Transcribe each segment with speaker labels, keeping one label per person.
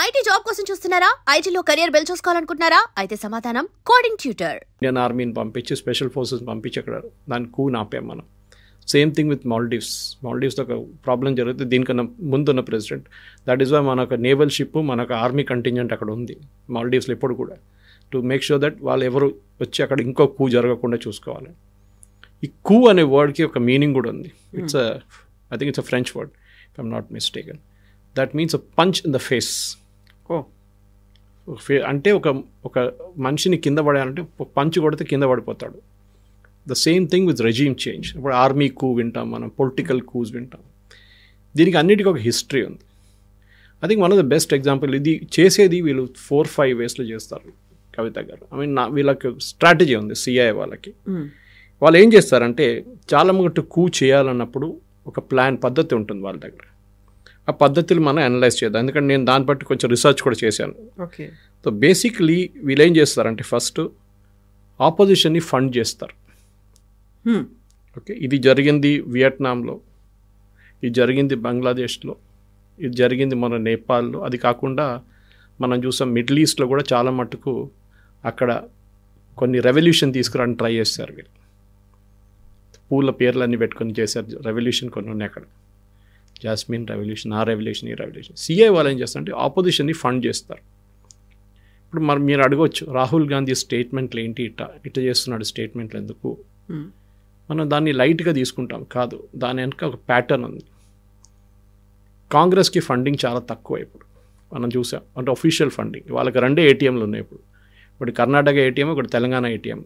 Speaker 1: IT job కోసం చూస్తున్నారా? ఐటీలో కెరియర్ బిల్డ్ చేసుకోవాలనుకుంటున్నారా? అయితే సమాధానం కోడింగ్ ట్యూటర్.
Speaker 2: ఇండియన్ ఆర్మీని పంపించి స్పెషల్ ఫోర్సెస్ పంపించి అక్కడ దాని కూని ఆపాం మనం. సేమ్ థింగ్ విత్ మాల్డీవ్స్లో ఒక ప్రాబ్లం జరుగుతుంది. దీనికన్నా ముందున్న ప్రెసిడెంట్. దట్ ఈస్ వై మనకు నేవల్ షిప్, మనకు ఆర్మీ కంటింజెంట్ అక్కడ ఉంది మాల్డీవ్స్లో ఇప్పుడు కూడా, టు మేక్ షూర్ దట్ వాళ్ళు ఎవరు వచ్చి అక్కడ ఇంకో కూ జరగకుండా చూసుకోవాలి. ఈ కూ అనే వర్డ్కి ఒక మీనింగ్ కూడా ఉంది. I think it's a French word if I'm not mistaken. That means a punch in the face. అంటే ఒక మనిషిని కింద పడాలంటే పంచ్ కొడితే కింద పడిపోతాడు. The same thing with regime change. ఇప్పుడు ఆర్మీ కూ వింటాం మనం, పొలిటికల్ కూస్ వింటాం. దీనికి అన్నిటికీ ఒక హిస్టరీ ఉంది. I think one of the best example ఇది చేసేది వీళ్ళు 4-5 వేస్లో చేస్తారు. కవిత గారు, ఐ మీన్ వీళ్ళకి స్ట్రాటజీ ఉంది. సిఐ వాళ్ళకి వాళ్ళు ఏం చేస్తారంటే చాలా మటుకు కూ చేయాలన్నప్పుడు ఒక ప్లాన్ పద్ధతి ఉంటుంది వాళ్ళ దగ్గర. ఆ పద్ధతులు మనం అనలైజ్ చేద్దాం, ఎందుకంటే నేను దాన్ని బట్టి కొంచెం రీసెర్చ్ కూడా చేశాను.
Speaker 3: ఓకే.
Speaker 2: సో బేసిక్లీ వీళ్ళు ఏం చేస్తారంటే ఫస్ట్ ఆపోజిషన్ని ఫండ్ చేస్తారు. ఓకే, ఇది జరిగింది వియట్నాంలో, ఇది జరిగింది బంగ్లాదేశ్లో, ఇది జరిగింది మన నేపాల్లో. అది కాకుండా మనం చూసాం మిడిల్ ఈస్ట్లో కూడా చాలా మటుకు అక్కడ కొన్ని రెవల్యూషన్ తీసుకురావడానికి ట్రై చేస్తారు. వీళ్ళు పూల పేర్లన్నీ పెట్టుకొని చేశారు రెవల్యూషన్. కొన్ని ఉన్నాయి అక్కడ, జాస్మిన్ రెవల్యూషన్, ఆ రెవల్యూషన్, ఈ రెవల్యూషన్. సిఐ వాళ్ళు ఏం చేస్తారంటే ఆపోజిషన్ని ఫండ్ చేస్తారు. ఇప్పుడు మరి మీరు అడగవచ్చు, రాహుల్ గాంధీ స్టేట్మెంట్లు ఏంటి, ఇట్ట చేస్తున్నాడు స్టేట్మెంట్లు ఎందుకు? మనం దాన్ని లైట్గా తీసుకుంటాం. కాదు, దాని వెనక ఒక ప్యాటర్న్ ఉంది. కాంగ్రెస్కి ఫండింగ్ చాలా తక్కువ ఇప్పుడు మనం చూసాం. అంటే అఫీషియల్ ఫండింగ్ వాళ్ళకి 2 ఏటీఎంలు ఉన్నాయి ఇప్పుడు. ఒకటి కర్ణాటక ఏటీఎం, ఒకటి తెలంగాణ ఏటీఎం.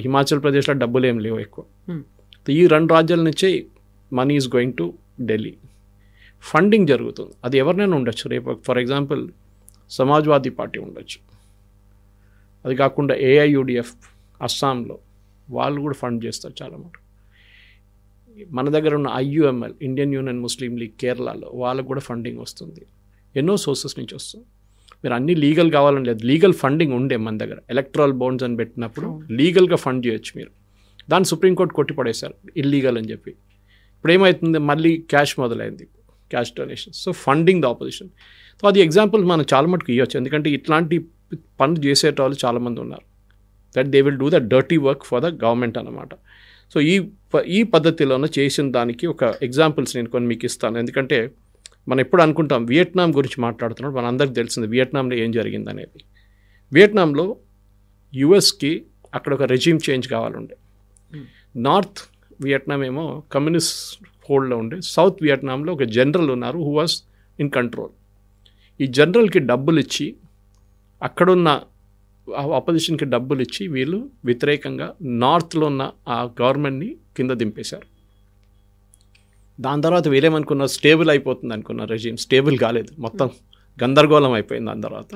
Speaker 2: హిమాచల్ ప్రదేశ్లో డబ్బులు ఏం లేవు ఎక్కువ. ఈ 2 రాజ్యాల నుంచే money is going to Delhi. Funding జరుగుతుంది. అది ఎవరినైనా ఉండొచ్చు. రేపు ఫర్ ఎగ్జాంపుల్ సమాజ్వాదీ పార్టీ ఉండొచ్చు. అది కాకుండా ఏఐయుడిఎఫ్ అస్సాంలో వాళ్ళు కూడా ఫండ్ చేస్తారు చాలా మటుకు. మన దగ్గర ఉన్న ఐయుఎంఎల్, ఇండియన్ యూనియన్ ముస్లిం లీగ్ కేరళలో వాళ్ళకు కూడా ఫండింగ్ వస్తుంది. ఎన్నో సోర్సెస్ నుంచి వస్తుంది. మీరు అన్నీ లీగల్ కావాలని లేదు, లీగల్ ఫండింగ్ ఉండే మన దగ్గర. ఎలక్ట్రల్ బాండ్స్ అని పెట్టినప్పుడు లీగల్గా ఫండ్ చేయొచ్చు మీరు. దాన్ని సుప్రీంకోర్టు కొట్టిపడేశారు ఇల్లీగల్ అని చెప్పి. ఇప్పుడు ఏమవుతుంది, మళ్ళీ క్యాష్ మొదలైంది, cash donations. So funding the opposition. So అది ఎగ్జాంపుల్ మనం చాలా మటుకు ఇవ్వచ్చు, ఎందుకంటే ఇట్లాంటి పనులు చేసేటవాళ్ళు చాలామంది ఉన్నారు. That they will do the dirty work for the government అన్నమాట. సో ఈ పద్ధతిలోనే చేసిన దానికి ఒక ఎగ్జాంపుల్స్ నేను కొన్ని మీకు ఇస్తాను. ఎందుకంటే మనం ఎప్పుడు అనుకుంటాం వియట్నాం గురించి మాట్లాడుతున్నాడు, మన అందరికి తెలిసింది వియట్నాంలో ఏం జరిగింది అనేది. వియట్నాంలో యుఎస్కి అక్కడ ఒక రెజ్యూమ్ చేంజ్ కావాలండే. నార్త్ వియట్నాం ఏమో కమ్యూనిస్ట్ హోల్డ్లో ఉండే, సౌత్ వియట్నాంలో ఒక జనరల్ ఉన్నారు హూ వాజ్ ఇన్ కంట్రోల్. ఈ జనరల్కి డబ్బులు ఇచ్చి, అక్కడున్న అపోజిషన్కి డబ్బులు ఇచ్చి వీళ్ళు వ్యతిరేకంగా నార్త్లో ఉన్న ఆ గవర్నమెంట్ని కింద దింపేశారు. దాని తర్వాత వీళ్ళేమనుకున్నారు, స్టేబుల్ అయిపోతుంది అనుకున్నారు. రెజ్యూమ్ స్టేబుల్ కాలేదు, మొత్తం గందరగోళం అయిపోయింది. దాని తర్వాత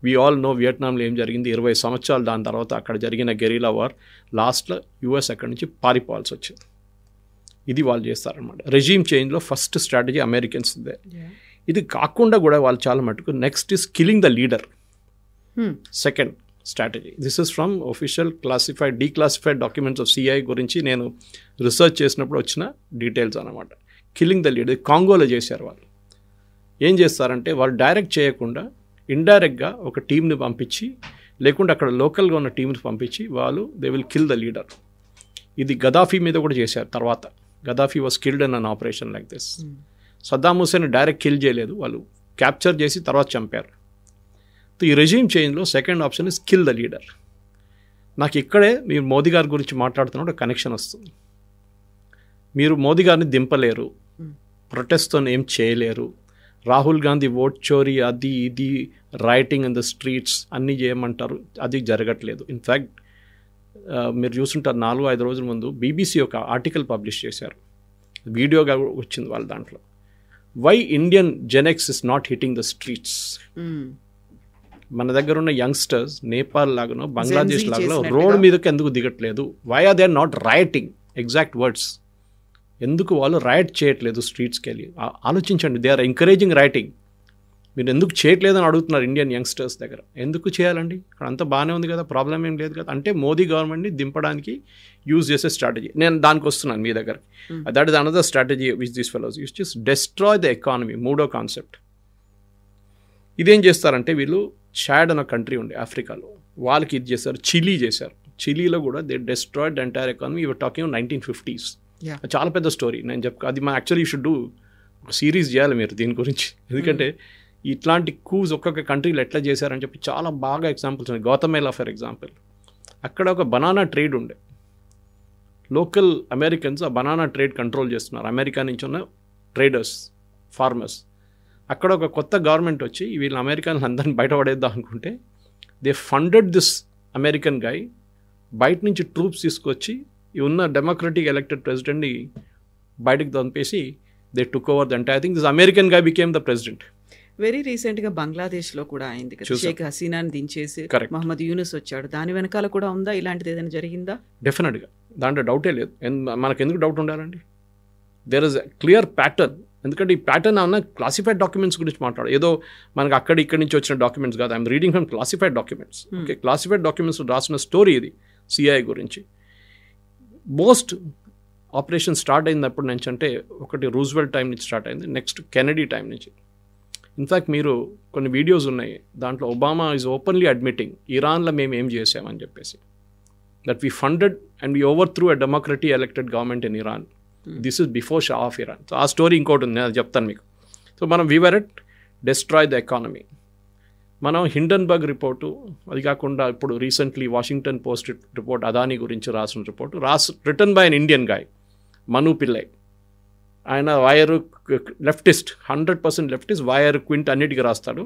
Speaker 2: వీ ఆల్ నో వియట్నాంలో ఏం జరిగింది. 20 సంవత్సరాలు దాని తర్వాత అక్కడ జరిగిన గెరిలా వార్. లాస్ట్లో యూఎస్ అక్కడి నుంచి పారిపోవాల్సి వచ్చింది. ఇది వాళ్ళు చేస్తారనమాట. రెజ్యూమ్ చేంజ్లో ఫస్ట్ స్ట్రాటజీ అమెరికన్స్ ఇదే. ఇది కాకుండా కూడా వాళ్ళు చాలా మటుకు next is killing the leader. Second strategy. This is from official declassified documents of CI గురించి నేను రీసెర్చ్ చేసినప్పుడు వచ్చిన డీటెయిల్స్ అనమాట. కిల్లింగ్ ద లీడర్ కాంగోలో చేశారు వాళ్ళు. ఏం చేస్తారంటే వాళ్ళు డైరెక్ట్ చేయకుండా ఇండైరెక్ట్గా ఒక టీంని పంపించి, లేకుంటే అక్కడ లోకల్గా ఉన్న టీంని పంపించి వాళ్ళు they will kill the leader. ఇది గదాఫీ మీద కూడా చేశారు. తర్వాత Gaddafi was killed in an operation like this. Saddam Hussein direct kill చేయలేదు, వాళ్ళు క్యాప్చర్ చేసి తర్వాత చంపారు. ఈ రెజ్యూమ్ చేంజ్లో second option is kill the leader. నాకు ఇక్కడే మీరు మోదీ గారి గురించి మాట్లాడుతున్నప్పుడు కనెక్షన్ వస్తుంది. మీరు మోదీ గారిని దింపలేరు, ప్రొటెస్ట్తో ఏం చేయలేరు. రాహుల్ గాంధీ ఓట్ చోరీ, అది ఇది రైటింగ్ ఇన్ ద స్ట్రీట్స్ అన్నీ చేయమంటారు, అది జరగట్లేదు. ఇన్ఫ్యాక్ట్ మీరు చూస్తుంటారు 4-5 రోజుల ముందు బీబీసీ ఒక ఆర్టికల్ పబ్లిష్ చేశారు, వీడియోగా వచ్చింది వాళ్ళ దాంట్లో. Why Indian gen x is not hitting the streets. మన దగ్గర ఉన్న యంగ్స్టర్స్ నేపాల్ లాగానో బంగ్లాదేశ్ లాగానో రోడ్ మీదకి ఎందుకు దిగట్లేదు? Why are they are not rioting? Exact words. ఎందుకు వాళ్ళు రైట్ చేయట్లేదు స్ట్రీట్స్కి వెళ్ళి? ఆలోచించండి. They are encouraging rioting. మీరు ఎందుకు చేయట్లేదని అడుగుతున్నారు ఇండియన్ యంగ్స్టర్స్ దగ్గర. ఎందుకు చేయాలండి? ఇక్కడ అంతా బాగానే ఉంది కదా, ప్రాబ్లం ఏం లేదు కదా. అంటే మోదీ గవర్నమెంట్ని దింపడానికి యూజ్ చేసే స్ట్రాటజీ. నేను దానికి వస్తున్నాను మీ దగ్గర. That is another strategy which this fellows use to destroy the economy. మూడో కాన్సెప్ట్. ఇదేం చేస్తారంటే వీళ్ళు షాడ్ అన్న కంట్రీ ఉండే ఆఫ్రికాలో, వాళ్ళకి ఇది చేశారు, చిలీ చేశారు. చిలీలో కూడా they destroyed the entire economy. Your talking 1950s. చాలా పెద్ద స్టోరీ. నేను అది మా యాక్చువల్లీ యూ షుడ్ డూ ఒక సిరీస్ చేయాలి మీరు దీని గురించి. ఎందుకంటే ఇట్లాంటి కూస్ ఒక్కొక్క కంట్రీలో ఎట్లా చేశారని చెప్పి చాలా బాగా ఎగ్జాంపుల్స్ ఉన్నాయి. గౌతమేలా ఫర్ ఎగ్జాంపుల్, అక్కడ ఒక బనానా ట్రేడ్ ఉండే. లోకల్ అమెరికన్స్ ఆ బనానా ట్రేడ్ కంట్రోల్ చేస్తున్నారు, అమెరికా నుంచి ఉన్న ట్రేడర్స్, ఫార్మర్స్. అక్కడ ఒక కొత్త గవర్నమెంట్ వచ్చి వీళ్ళ అమెరికన్ అందరిని బయట పడేద్దాం అనుకుంటే దే ఫండెడ్ దిస్ అమెరికన్ గై. బయట నుంచి ట్రూప్స్ తీసుకొచ్చి ఈ ఉన్న డెమోక్రటిక్ ఎలక్టెడ్ ప్రెసిడెంట్ని బయటకు పంపేసి they took over the entire thing. This American guy became the president.
Speaker 3: Very రీసెంట్గా బంగ్లాదేశ్లో కూడా అయింది కదా, షేక్ హసీనాని దించేసి మహమ్మద్ యూనుస్ వచ్చాడు. దాని వెనకాల కూడా ఉందా ఇలాంటిది ఏదైనా జరిగిందా?
Speaker 2: డెఫినెట్గా, దాంట్లో డౌటే లేదు. మనకు ఎందుకు డౌట్ ఉండాలండి? There is a clear pattern. ఎందుకంటే ఈ ప్యాటర్న్ అన్న క్లాసిఫైడ్ డాక్యుమెంట్స్ గురించి మాట్లాడు, ఏదో మనకు ఇక్కడి నుంచి వచ్చిన డాక్యుమెంట్స్ కాదు. I'm reading from classified documents. Okay, classified documents రాసిన స్టోరీ ఇది సిఐఏ గురించి. మోస్ట్ ఆపరేషన్ స్టార్ట్ అయినప్పటి నుంచి అంటే ఒకటి రూజ్వెల్ట్ టైం నుంచి స్టార్ట్ అయింది, నెక్స్ట్ కెనడీ టైం నుంచి. ఇన్ఫ్యాక్ట్ మీరు కొన్ని వీడియోస్ ఉన్నాయి, దాంట్లో ఒబామా ఈజ్ ఓపెన్లీ అడ్మిటింగ్ ఇరాన్లో మేము ఏం చేసామని చెప్పేసి, that we funded and we overthrew a democratic elected government in Iran. This is before Shah of Iran. So ఆ స్టోరీ ఇంకోటి ఉంది, నేను చెప్తాను మీకు. సో మనం we were at destroy the economy. మనం హిండన్బర్గ్ రిపోర్టు, అది కాకుండా ఇప్పుడు recently Washington Post report Adani గురించి రాసిన report written by an Indian guy, Manu Pillai. ఆయన Wire leftist, 100% leftist, Wire Quint అన్నిటికీ రాస్తాడు.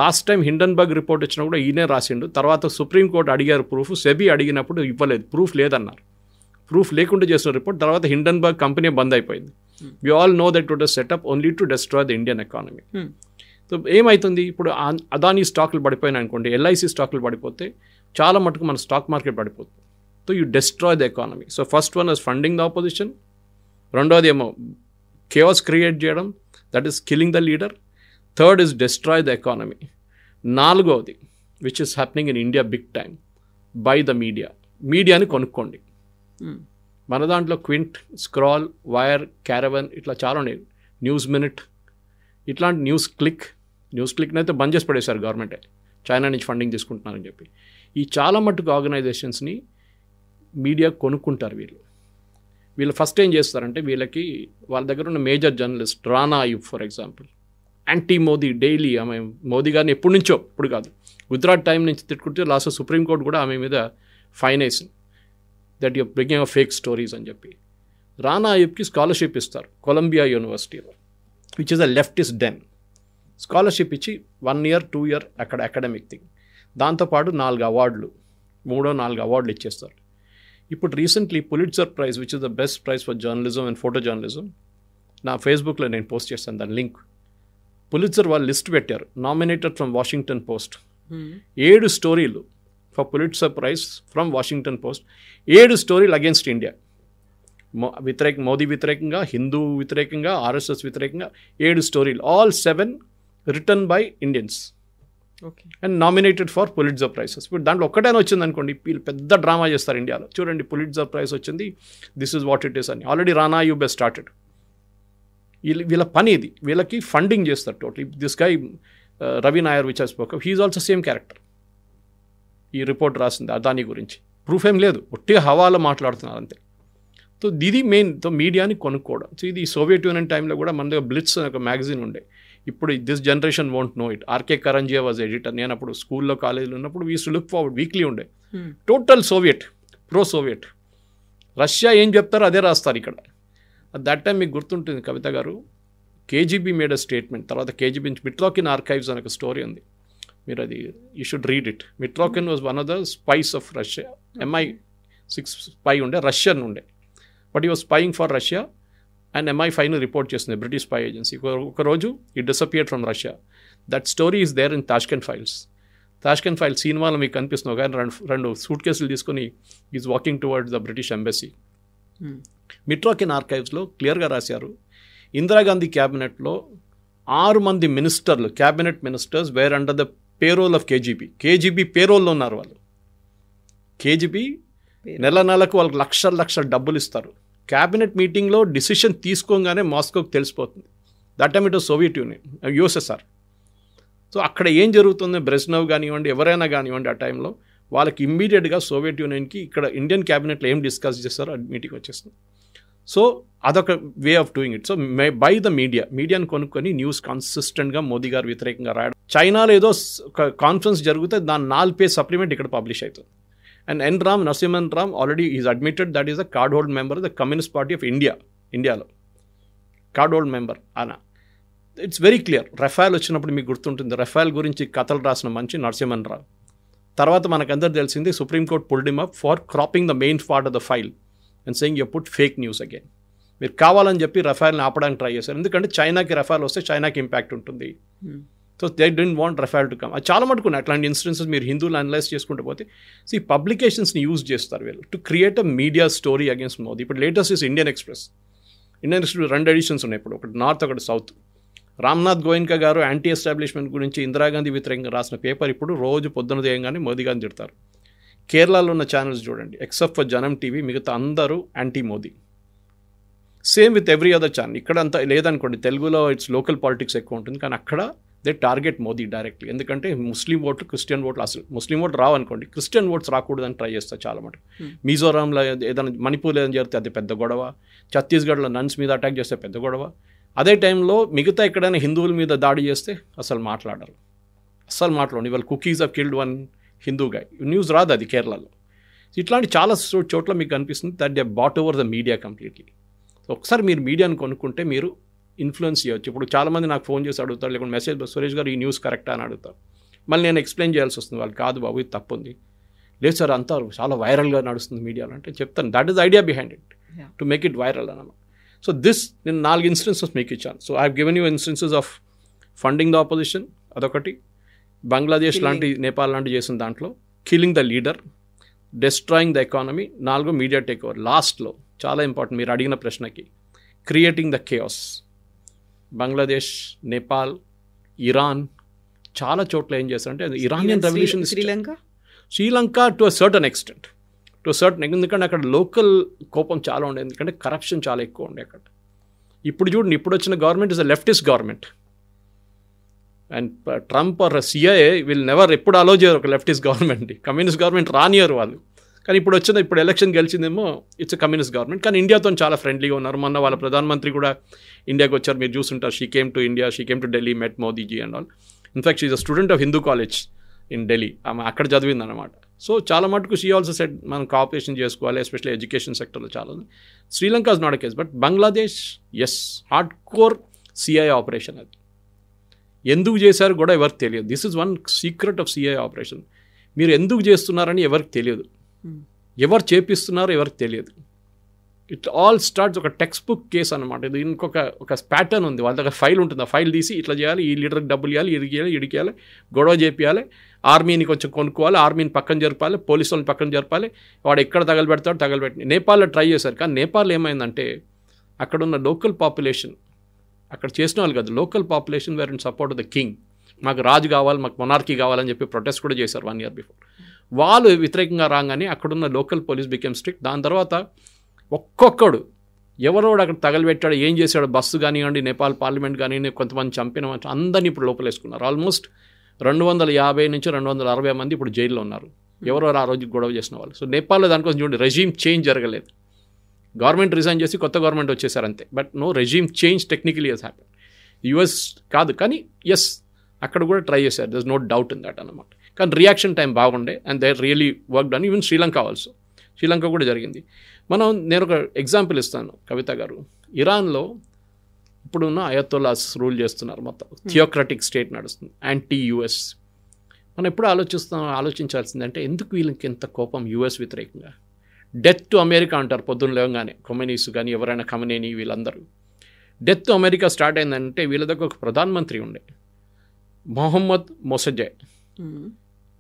Speaker 2: లాస్ట్ టైం హిండన్బర్గ్ రిపోర్ట్ వచ్చినా కూడా ఈయనే రాసిండు. తర్వాత సుప్రీంకోర్టు అడిగారు ప్రూఫ్, సెబీ అడిగినప్పుడు ఇవ్వలేదు, ప్రూఫ్ లేదన్నారు. ప్రూఫ్ లేకుండా చేసిన రిపోర్ట్. తర్వాత హిండన్బర్గ్ కంపెనీ బంద్ అయిపోయింది. We all know that it was set up only to destroy the Indian economy. So ఏమవుతుంది ఇప్పుడు, అదానీ స్టాకులు పడిపోయినాయి అనుకోండి, ఎల్ఐసి స్టాకులు పడిపోతే చాలా మటుకు మన స్టాక్ మార్కెట్ పడిపోతుంది. So you destroy the economy. So first one is funding the opposition, రెండోది ఏమో కేవాస్ క్రియేట్ చేయడం, that is killing the leader. Third is destroy the economy. నాలుగవది which is happening in India big time, by the media. మీడియాని కొనుక్కోండి. మన దాంట్లో quint, scroll, wire, caravan ఇట్లా చాలా ఉన్నాయి, న్యూస్ మినిట్, ఇట్లాంటి న్యూస్ క్లిక్ని అయితే బంద్ చేసి పడేశారు గవర్నమెంటే, చైనా నుంచి ఫండింగ్ తీసుకుంటున్నారని చెప్పి. ఈ చాలా మట్టుకు ఆర్గనైజేషన్స్ని మీడియా కొనుక్కుంటారు వీళ్ళు ఫస్ట్ ఏం చేస్తారంటే, వీళ్ళకి వాళ్ళ దగ్గర ఉన్న major journalist Rana Ayub for example, anti Modi daily, ఆమె మోదీ గారిని ఎప్పటి నుంచో, ఇప్పుడు కాదు, గుజరాత్ టైం నుంచి తిట్టుకుంటే లాస్ట్ సుప్రీంకోర్టు కూడా ఆమె మీద ఫైన్ వేసింది, that you're bringing of fake stories అని చెప్పి. రానా అయూబ్కి స్కాలర్షిప్ ఇస్తారు కొలంబియా యూనివర్సిటీలో, which is a leftist den. Scholarship ఇచ్చి 1 year 2 year అక్కడ అకాడమిక్ థింగ్, దాంతోపాటు 4 అవార్డులు, 3-4 అవార్డులు ఇచ్చేస్తారు. ఇప్పుడు recently Pulitzer prize, which is the best prize for journalism and photo journalism, నా ఫేస్బుక్లో నేను పోస్ట్ చేస్తాను దాని లింక్. పులిట్జర్ వాళ్ళు లిస్ట్ పెట్టారు, నామినేటెడ్ ఫ్రమ్ వాషింగ్టన్ పోస్ట్. 7 స్టోరీలు for Pulitzer prize from Washington Post. 7 స్టోరీలు అగేన్స్ట్ ఇండియా, మోదీ వ్యతిరేకంగా, హిందూ వ్యతిరేకంగా, ఆర్ఎస్ఎస్ వ్యతిరేకంగా 7 స్టోరీలు, all 7 written by Indians and nominated for Pulitzer prizes. ఇప్పుడు దాంట్లో ఒక్కటైనా వచ్చింది అనుకోండి, వీళ్ళు పెద్ద డ్రామా చేస్తారు ఇండియాలో, చూడండి పులిట్జర్ ప్రైజ్ వచ్చింది, this is what it is అని. Already Rana Ayyub has started. వీళ్ళ పని ఇది, వీళ్ళకి ఫండింగ్ చేస్తారు totally. This guy Ravi Nair which I spoke, he is also same character. ఈ రిపోర్ట్ రాసింది అదానీ గురించి, ప్రూఫ్ ఏం లేదు, ఒట్టిగా హవాలో మాట్లాడుతున్నారు అంతే. సో ఇది మెయిన్. సో మీడియాని కొనుక్కోవడం. సో ఇది సోవియట్ యూనియన్ టైంలో కూడా మన దగ్గర బ్లిట్స్ అనే ఒక మ్యాగజైన్ ఉండే. ఇప్పుడు this generation won't know it. R K Karanjia was editor. నేను అప్పుడు స్కూల్లో కాలేజీలో ఉన్నప్పుడు we use to look forward, weekly ఉండే. Total Soviet, pro Soviet. Russia ఏం చెప్తారో అదే రాస్తారు ఇక్కడ. అట్ దట్ టైం మీకు గుర్తుంటుంది కవిత గారు, కేజీబీ మేడ్ అ స్టేట్మెంట్. తర్వాత కేజీబీ మిట్రోకిన్ ఆర్కైవ్స్ అనే ఒక స్టోరీ ఉంది, మీరు అది you should read it. Mitrokhin was one of the spies of Russia. MI6 spy ఉండే, రష్యన్ ఉండే, బట్ ఈ was spying for Russia. And MI5 report చేస్తుంది, బ్రిటిష్ స్పై ఏజెన్సీ. ఒకరోజు ఈ disappeared from Russia. That story is there in Tashkent Files. Tashkent Files సినిమాలో మీకు కనిపిస్తుంది, కానీ రెండు సూట్ కేసులు తీసుకొని is walking towards the British embassy. మిట్రోకిన్ ఆర్కైవ్స్లో క్లియర్గా రాశారు, ఇందిరాగాంధీ క్యాబినెట్లో 6 మంది మినిస్టర్లు, cabinet ministers wear under the payroll of KGB పేరోల్లో ఉన్నారు వాళ్ళు. కేజీబీ నెలకు వాళ్ళకి లక్షల డబ్బులు ఇస్తారు. క్యాబినెట్ మీటింగ్లో డిసిషన్ తీసుకోగానే మాస్కోకి తెలిసిపోతుంది. That time it was Soviet union, USSR. So అక్కడ ఏం జరుగుతుందో బ్రెజ్నవ్ కానివ్వండి, ఎవరైనా కానివ్వండి, ఆ టైంలో వాళ్ళకి ఇమ్మీడియట్గా సోవియట్ యూనియన్కి ఇక్కడ ఇండియన్ క్యాబినెట్లో ఏం డిస్కస్ చేస్తారో అది మీటింగ్ వచ్చేస్తుంది. సో అదొక way of doing it. So by the మీడియాని కొనుక్కొని న్యూస్ కన్సిస్టెంట్గా మోదీ గారు వ్యతిరేకంగా రాయడం. చైనాలో ఏదో ఒక కాన్ఫరెన్స్ జరిగితే దాని 4 పేజ్ సప్లిమెంట్ ఇక్కడ పబ్లిష్ అవుతుంది. And Narasimhan Ram already is admitted that is the card hold member the communist party of ఇండియాలో కార్డ్ హోల్డ్ మెంబర్ ఆయన. It's very clear. రఫాల్ వచ్చినప్పుడు మీకు గుర్తుంటుంది, రఫాల్ గురించి కథలు రాసిన మంచి నరసింహన్ రావు. తర్వాత మనకందరూ తెలిసింది supreme court pulled him up for cropping the main part of the file and saying you put fake news again. మీరు కావాలని చెప్పి రఫాల్ని ఆపడానికి ట్రై చేశారు, ఎందుకంటే చైనాకి రఫాల్ వస్తే చైనాకి ఇంపాక్ట్ ఉంటుంది. So they don't want రఫాల్ to come. అది చాలా మటుకున్నాయి అట్లాంటి ఇన్సిడెన్సెస్. మీరు హిందువులు అనలైజ్ చేసుకుంటూ పోతే ఈ పబ్లికేషన్స్ని యూజ్ చేస్తారు వీళ్ళు to create a media story against Modi. ఇప్పుడు latest is Indian Express 2 editions ఉన్నాయి ఇప్పుడు, ఒకటి నార్త్ ఒకటి సౌత్. రామ్నాథ్ గోయన్కా గారు యాంటీ ఎస్టాబ్లిష్మెంట్ గురించి ఇందిరాగాంధీ వ్యతిరేకంగా రాసిన పేపర్ ఇప్పుడు రోజు పొద్దున దేయంగానే మోదీ గారిని తిడతారు. కేరళలో ఉన్న ఛానల్స్ చూడండి, ఎక్సెప్ట్ ఫర్ జనం టీవీ, మిగతా అందరూ anti Modi. Same with every other channel. ఇక్కడ అంతా లేదనుకోండి, తెలుగులో ఇట్స్ లోకల్ పాలిటిక్స్ ఎక్కువ ఉంటుంది, కానీ అక్కడ దే టార్గెట్ మోదీ డైరెక్ట్లీ. ఎందుకంటే ముస్లిం ఓట్లు, క్రిస్టియన్ ఓట్లు, అసలు ముస్లిం ఓట్లు రావనుకోండి, క్రిస్టియన్ ఓట్స్ రాకూడదని ట్రై చేస్తారు చాలా మటుకు. మిజోరాంలో ఏదైనా, మణిపూర్లో ఏదైనా జరిగితే అది పెద్ద గొడవ, ఛత్తీస్గఢ్లో నన్స్ మీద అటాక్ చేస్తే పెద్ద గొడవ. అదే టైంలో మిగతా ఎక్కడైనా హిందువుల మీద దాడి చేస్తే అసలు మాట్లాడరు. ఇవాళ Kukis have killed 1 Hindu guy, news రాదు అది కేరళలో. ఇట్లాంటి చాలా చోట్ల మీకు అనిపిస్తుంది that they bought over the media completely. ఒకసారి మీరు మీడియాని కొనుక్కుంటే మీరు ఇన్ఫ్లుయెన్స్ చేయవచ్చు. ఇప్పుడు చాలామంది నాకు ఫోన్ చేసి అడుగుతారు, లేకుంటే మెసేజ్, సురేష్ గారు ఈ న్యూస్ కరెక్టా అని అడుగుతారు. మళ్ళీ నేను ఎక్స్ప్లెయిన్ చేయాల్సి వస్తుంది, వాళ్ళు కాదు బాబు ఇది తప్పు ఉంది, లేదు సార్ అంతా చాలా వైరల్గా నడుస్తుంది మీడియాలో అంటే చెప్తాను. That is idea behind it, to make it viral అన్నమాట. సో నేను 4 ఇన్స్టెన్సెస్ మీకు ఇచ్చాను. So I have given you instances of funding the opposition, అదొకటి. బంగ్లాదేశ్ లాంటి, నేపాల్ లాంటి చేసిన దాంట్లో killing the leader, destroying the economy, 4 media take over. లాస్ట్లో చాలా ఇంపార్టెంట్ మీరు అడిగిన ప్రశ్నకి, creating the chaos. Bangladesh, Nepal, Iran చాలా చోట్ల ఏం చేస్తారంటే Iranian revolution, Sri Lanka to a certain extent, ఎందుకంటే అక్కడ లోకల్ కోపం చాలా ఉండేది, ఎందుకంటే కరప్షన్ చాలా ఎక్కువ ఉండే అక్కడ. ఇప్పుడు చూడండి, ఇప్పుడు వచ్చిన government is a leftist government. And Trump or CIA will never ఎప్పుడు అలో చేయరు ఒక లెఫ్టిస్ట్ గవర్నమెంట్. కమ్యూనిస్ట్ గవర్నమెంట్ రానియరు వాళ్ళు. కానీ ఇప్పుడు ఎలక్షన్ గెలిచిందేమో ఇట్స్ కమ్యూనిస్ట్ గవర్నమెంట్. కానీ ఇండియాతో చాలా ఫ్రెండ్లీగా ఉన్నారు. మొన్న వాళ్ళ ప్రధానమంత్రి కూడా ఇండియాకి వచ్చారు, మీరు చూస్తుంటారు. She came to India, she came to Delhi, met Modiji and all. In fact she is a student of Hindu college in Delhi. ఆమె అక్కడ చదివిందనమాట. సో చాలా మటుకు షీ ఆల్సో సెడ్ మనం కోఆపరేషన్ చేసుకోవాలి, ఎస్పెషల్లీ ఎడ్యుకేషన్ సెక్టర్లో చాలా ఉంది. Sri Lanka is not a case, but Bangladesh yes, hard core CIA operation. అది ఎందుకు చేశారు కూడా ఎవరికి తెలియదు. This is one secret of CIA operation. మీరు ఎందుకు చేస్తున్నారని ఎవరికి తెలియదు, ఎవరు చేపిస్తున్నారో ఎవరికి తెలియదు. ఇట్ ఆల్ స్టార్ట్స్ ఒక టెక్స్ట్ బుక్ కేసు అనమాట. ఇది ఒక ప్యాటర్న్ ఉంది, వాళ్ళ దగ్గర ఫైల్ ఉంటుంది. ఆ ఫైల్ తీసి ఇట్లా చేయాలి, ఈ లీడర్కి డబ్బులు ఇవ్వాలి, ఇడికేయాలి, గొడవ చేపియాలి, ఆర్మీని కొంచెం కొనుక్కోవాలి, ఆర్మీని పక్కన జరపాలి, పోలీసు వాళ్ళని పక్కన జరపాలి, వాడు ఎక్కడ తగలబెడతాడు తగలబెట్టి. నేపాల్లో ట్రై చేశారు, కానీ నేపాల్ ఏమైందంటే అక్కడున్న లోకల్ పాపులేషన్, అక్కడ చేసిన వాళ్ళు కాదు, local population were in support of the king. మాకు రాజు కావాలి, మాకు మొనార్కీ కావాలని చెప్పి ప్రొటెస్ట్ కూడా చేశారు 1 year బిఫోర్. వాళ్ళు వ్యతిరేకంగా రాగానే అక్కడున్న లోకల్ పోలీస్ బికెమ్ స్ట్రిక్ట్. దాని తర్వాత ఒక్కొక్కడు ఎవరోడు అక్కడ తగలబెట్టాడు, ఏం చేశాడు, బస్సు కానివ్వండి, నేపాల్ పార్లమెంట్ కానివ్వండి, కొంతమంది చంపిన అందరినీ ఇప్పుడు లోపలేసుకున్నారు. ఆల్మోస్ట్ 250 నుంచి 260 మంది ఇప్పుడు జైల్లో ఉన్నారు, ఎవరెవరు ఆ రోజు గొడవ చేసిన వాళ్ళు. సో నేపాల్లో దానికోసం చూడండి, రెజీమ్ చేంజ్ జరగలేదు. గవర్నమెంట్ రిజైన్ చేసి కొత్త గవర్నమెంట్ వచ్చేసారు అంతే. But no regime change technically has happen. US కాదు, కానీ ఎస్ అక్కడ కూడా ట్రై చేశారు, there is no doubt in that అన్నమాట. కానీ రియాక్షన్ టైం బాగుండే and they really work done. Even Sri Lanka also, Sri Lanka కూడా జరిగింది. నేను ఒక ఎగ్జాంపుల్ ఇస్తాను కవిత గారు. ఇరాన్లో ఇప్పుడున్న అయతొల్లాస్ రూల్ చేస్తున్నారు, మొత్తం థియోక్రటిక్ స్టేట్ నడుస్తుంది, యాంటీ యుఎస్. మనం ఎప్పుడు ఆలోచించాల్సిందంటే ఎందుకు వీళ్ళకి ఎంత కోపం యుఎస్ వ్యతిరేకంగా. డెత్ టు అమెరికా అంటారు పొద్దున్న లేవగానే, కొమెనీస్ కానీ ఎవరైనా ఖమనేని వీళ్ళందరూ. డెత్ టు అమెరికా స్టార్ట్ అయిందంటే వీళ్ళ దగ్గర ఒక ప్రధానమంత్రి ఉండే, మొహమ్మద్ మొసజే,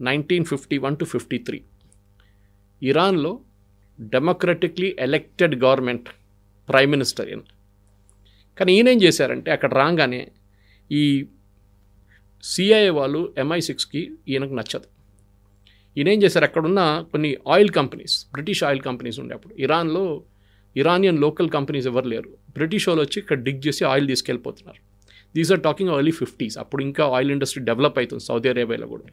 Speaker 2: 1951 to 53. ఇరాన్లో డెమోక్రటిక్లీ ఎలెక్టెడ్ గవర్నమెంట్, ప్రైమ్ మినిస్టర్ ఈయన. కానీ ఈయనేం చేశారంటే అక్కడ రాగానే ఈ సిఐఏ వాళ్ళు MI6కి ఈయనకు నచ్చదు. ఈయనేం చేశారు, అక్కడున్న కొన్ని oil companies, British oil companies ఉండే అప్పుడు ఇరాన్లో, ఇరానియన్ లోకల్ కంపెనీస్ ఎవరు లేరు, బ్రిటిష్ వాళ్ళు వచ్చి ఇక్కడ డిగ్ చేసి ఆయిల్ తీసుకెళ్ళిపోతున్నారు. These are talking early 50s. అప్పుడు ఇంకా ఆయిల్ ఇండస్ట్రీ డెవలప్ అవుతుంది సౌదీ అరేబియాలో కూడా.